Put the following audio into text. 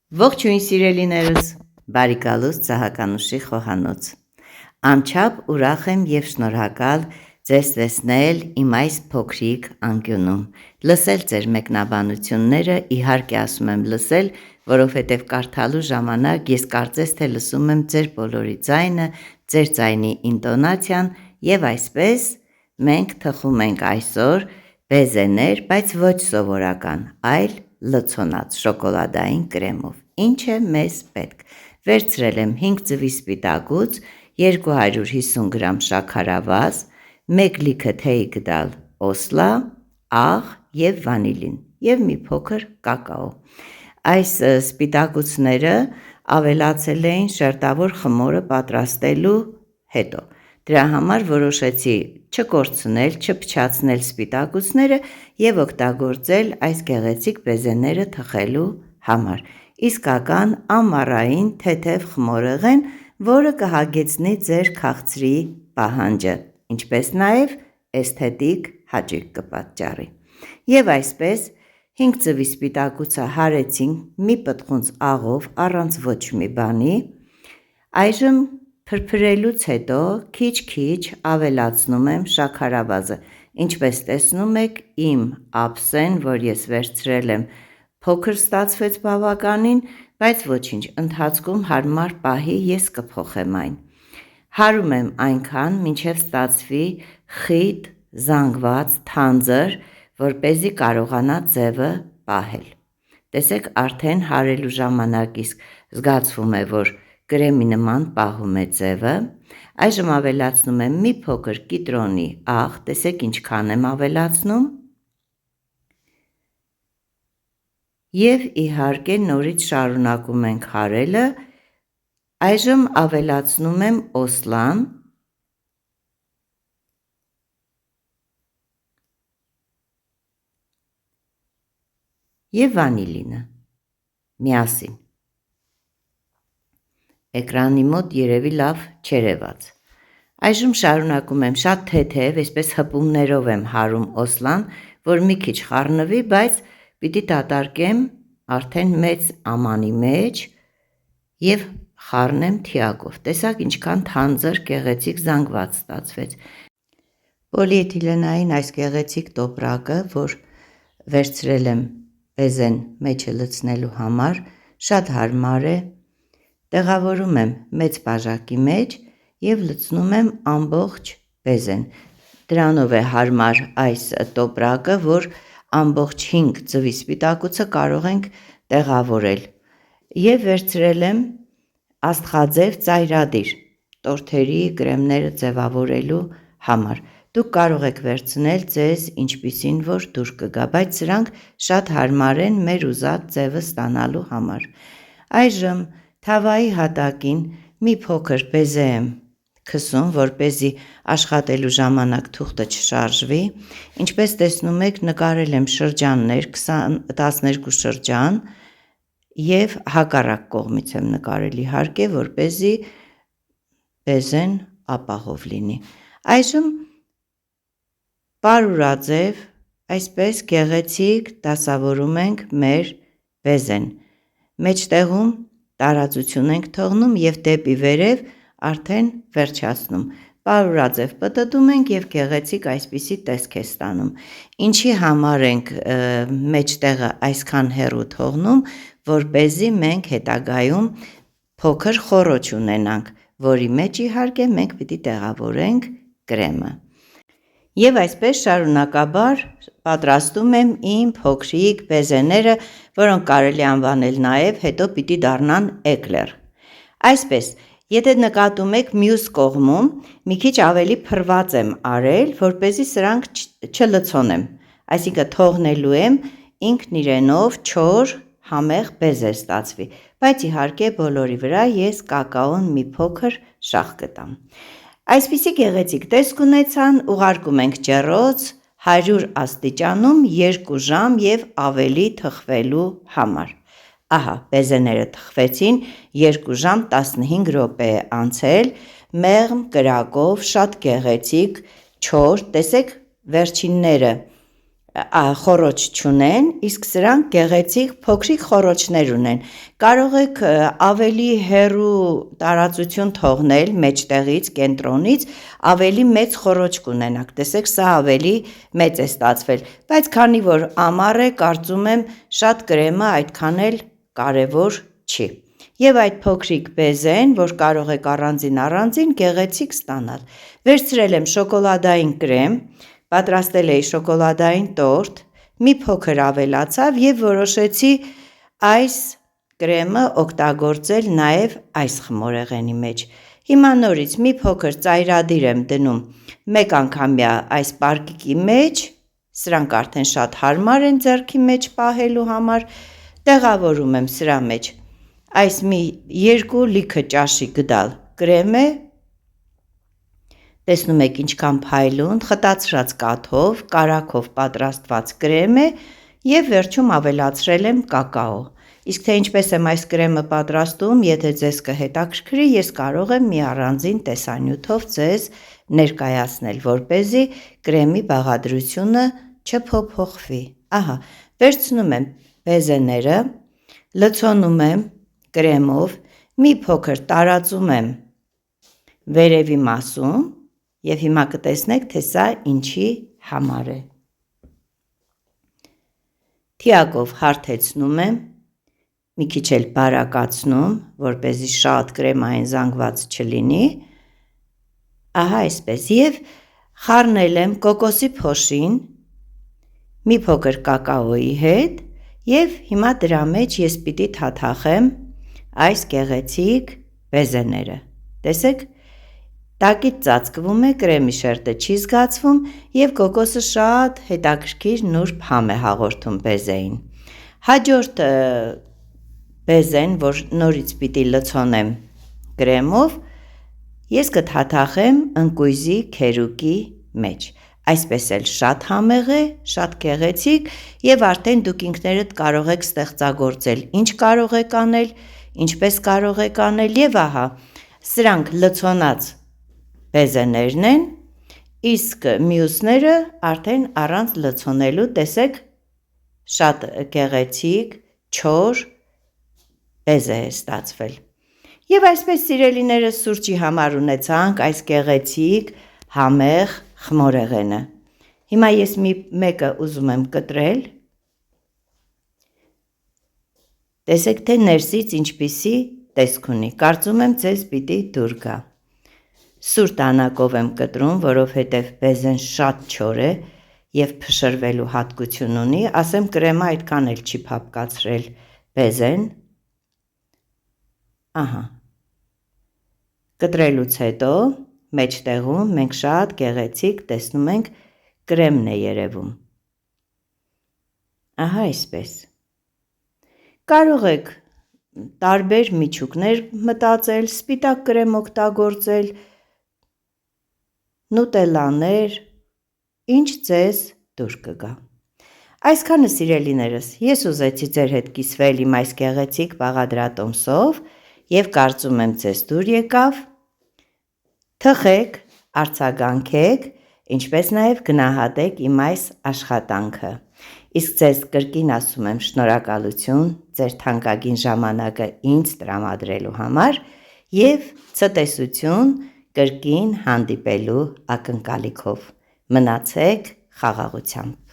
Ողջույն սիրելիներս, բարի գալուստ Ծահականուշի խոհանոց։ Անչափ ուրախ եմ և շնորհակալ ձեզ տեսնել իմ այս փոքրիկ անկյունում, լսել ձեր մեկնաբանությունները, իհարկե ասում եմ լսել, որովհետև կարդալու ժամանակ ես կարծես թե լսում եմ ձեր բոլորի ձայնը, ձեր ձայնի ինտոնացիան և այսպես մենք թխում ենք այսօր բեզեներ, բայց ոչ սովորական, այլ լցոնած շոկոլադային կրեմով։ Ինչ է մեզ պետք։ Վերցրել եմ 5 ձվի սպիտակուց, 250 գրամ շաքարավազ, 1 լիքը թեյ գդալ օսլա, աղ և վանիլին և մի փոքր կակաո։ Այս սպիտակուցները ավելացել էին շերտավոր խմորը պատրաստելու հետո։ Դրա համար որոշեցի չկորցնել, չփչացնել սպիտակուցները և օգտագործել այս գեղեցիկ բեզեները թխելու համար։ Իսկական ամառային թեթև խմորեղեն, որը կհագեցնի ձեր քաղցրի պահանջը, ինչպես նաև էսթետիկ հաճույք կպատճառի։ Եվ այսպես 5 ձվի սպիտակուցը հարեցինք մի պտղունց աղով առանց ոչ մի բանի։ Այժմ փրփրելուց հետո քիչ-քիչ ավելացնում եմ շաքարավազը։ Ինչպես տեսնում եք, իմ ափսեն, որ ես վերցրել եմ, փոքր ստացվեց բավականին, բայց ոչինչ, ընթացքում հարմար պահի ես կփոխեմ այն։ Հարում եմ այնքան, մինչև ստացվի խիտ, զանգված, թանձր, որպեսզի կարողանա ձևը պահել։ Տեսեք, արդեն հարելու ժամանակ իսկ զգացվում է, որ կրեմի նման պահում է ձևը։ Այժմ ավելացնում եմ մի փոքր կիտրոնի աղ, տեսեք ինչքան եմ ավելացնում։ Եվ իհարկե նորից շարունակում ենք հարելը։ Այժմ ավելացնում եմ օսլան և վանիլինը միասին։ Էկրանի մոտ երևի լավ չերևաց։ Այժմ շարունակում եմ շատ թեթև, այսպես հպումներով եմ հարում օսլան, որ մի քիչ խառնվի, բայց պիտի դատարկեմ արդեն մեծ ամանի մեջ և խառնեմ թիակով։ Տեսակ ինչքան թանձր գեղեցիկ զանգված ստացվեց։ Պոլիէթիլենային այս գեղեցիկ տոպրակը, որ վերցրել եմ բեզեն մեջը լցնելու համար, շատ հարմար է։ Տեղավորում եմ մեծ բաժակի մեջ և լցնում եմ ամբողջ բեզեն։ Դրանով է հարմար այս տոպրակը, որ ամբողջ 5 ձվի սպիտակուցը կարող ենք տեղավորել։ Եվ վերցրել եմ աստղաձև ծայրադիր տորթերի, կրեմները ձևավորելու համար։ Դուք կարող եք վերցնել ձեզ ինչպիսին որ դուր կգա, բայց սրանք շատ հարմար են մեր ուզած ձևը ստանալու համար։ Այժմ թավայի հատակին մի փոքր բեզե եմ քսում, որպեսզի աշխատելու ժամանակ թուղթը չշարժվի։ Ինչպես տեսնում եք, նկարել եմ շրջաններ, 12 շրջան և հակառակ կողմից եմ նկարել իհարկե, որպեսզի բեզեն ապահով լինի։ Այժմ պարուրաձև այսպես գեղեցիկ դասավորում ենք մեր բեզեն։ Մեջտեղում տարածություն ենք թողնում և դեպի վերև արդեն վերջացնում։ Պարուրաձև պտտում ենք և գեղեցիկ այսպիսի տեսք է ստանում։ Ինչի համար ենք մեջտեղը այսքան հեռու թողնում, որպեսզի մենք հետագայում փոքր խոռոչ ունենանք, որի մեջ իհարկե մենք պիտի տեղավորենք կրեմը։ Եվ այսպես շարունակաբար պատրաստում եմ իմ փոքրիկ բեզեները, որոնք կարելի է անվանել նաև հետո պիտի դառնան էկլեր։ Այսպես, եթե նկատում եք մյուս կողմում մի քիչ ավելի փռված եմ արել, որպեսզի սրանք չլցոնեմ, այսինքն թողնելու եմ ինքն իրենով չոր համեղ բեզե ստացվի, բայց իհարկե բոլորի վրա ես կակաոն մի փոքր շաղ կտամ։ Այսպիսի գեղեցիկ տեսք ունեցան, ուղարկում ենք ջեռոց 100 աստիճանում 2 ժամ և ավելի թխվելու համար։ Ահա բեզեները թխվեցին, 2 ժամ 15 րոպե է անցել, մեղմ կրակով շատ գեղեցիկ չոր, տեսեք վերջինները խոռոչ չունեն, իսկ սրանք գեղեցիկ փոքրիկ խոռոչներ ունեն։ Կարող եք ավելի հեռու տարածություն թողնել մեջտեղից, կենտրոնից, ավելի մեծ խոռոչ կունենաք։ Տեսեք, սա ավելի մեծ է ստացվել, բայց քանի որ ամառ է, կարծում եմ շատ կրեմը այդքան էլ կարևոր չի։ Եվ այդ փոքրիկ բեզեն, որ կարող եք առանձին գեղեցիկ ստանալ։ Վերցրել եմ շոկոլադային կրեմ, պատրաստել էի շոկոլադային տորտ, մի փոքր ավելացավ և որոշեցի այս կրեմը օգտագործել նաև այս խմորեղենի մեջ։ Հիմա նորից մի փոքր ծայրադիր եմ դնում մեկ անգամյա այս պարկիկի մեջ, սրանք արդեն շատ հարմար են ձեռքի մեջ պահելու համար, տեղավորում եմ սրա մեջ այս մի 2 լիքը ճաշի գդալ կրեմ է, տեսնում եք ինչքան փայլուն, խտացրած կաթով, կարագով պատրաստված կրեմ է և վերջում ավելացրել եմ կակաո։ Իսկ թե ինչպես եմ այս կրեմը պատրաստում, եթե ձեզ կհետաքրքրի, ես կարող եմ մի առանձին տեսանյութով ձեզ ներկայացնել, որպեսզի կրեմի բաղադրությունը չփոփոխվի։ Ահա, վերցնում եմ բեզեները, լցոնում եմ կրեմով, մի փոքր տարածում եմ վերևի մասում և հիմա կտեսնեք, թե սա ինչի համար է։ Թիակով հարթեցնում եմ, մի քիչ էլ բարակացնում, որպեսզի շատ կրեմային զանգված չլինի, ահա այսպես, և խառնել եմ կոկոսի փոշին, մի փոքր կակաոյի հետ և հիմա դրա մեջ ես պիտի թաթախեմ այս գեղեցիկ բեզեները, տեսեք, տակից ծածկվում է, կրեմի շերտը չի զգացվում և կոկոսը շատ հետաքրքիր նուրբ համ է հաղորդում բեզեին։ Հաջորդ բեզեն, որ նորից պիտի լցոնեմ կրեմով, ես կթաթախեմ ընկույզի քերուկի մեջ։ Այսպես էլ շատ համեղ է, շատ գեղեցիկ և արդեն դուք ինքներդ կարող եք ստեղծագործել ինչ կարող եք անել, ինչպես կարող եք անել և ահա, սրանք լցոնած բեզեներն են, իսկ մյուսները արդեն առանց լցոնելու, տեսեք, շատ գեղեցիկ, չոր բեզե է ստացվել։ Եվ այսպես սիրելիներս սուրճի համար ունեցանք այս գեղեցիկ, համեղ խմորեղենը։ Հիմա ես մեկը ուզում եմ կտրել, տեսեք, թե ներսից ինչպիսի տեսք ունի, կարծում եմ ձեզ պիտի դուր գա։ Սուր դանակով եմ կտրում, որովհետև բեզեն շատ չոր է և փշրվելու հատկություն ունի, ասեմ կրեմը այդքան էլ չի փափկացրել բեզեն, ահա, կտրելուց հետո մեջտեղում մենք շատ գեղեցիկ տեսնում ենք կրեմն է երևում, ահա այսպես, կարող եք տարբեր միջուկներ մտածել, սպիտակ կրեմ օգտագործել, նուտելլաներ, ինչ ձեզ դուր կգա։ Այսքանը սիրելիներս, ես ուզեցի ձեր հետ կիսվել իմ այս գեղեցիկ բաղադրատոմսով և կարծում եմ ձեզ դուր եկավ, թխեք, արձագանքեք, ինչպես նաև գնահատեք իմ այս աշխատանքը։ Իսկ ձեզ կրկին ասում եմ շնորհակալություն ձեր թանկագին ժամանակը ինձ տրամադրելու համար և ցտեսություն կրկին հանդիպելու ակնկալիքով։ Մնացեք խաղաղությամբ։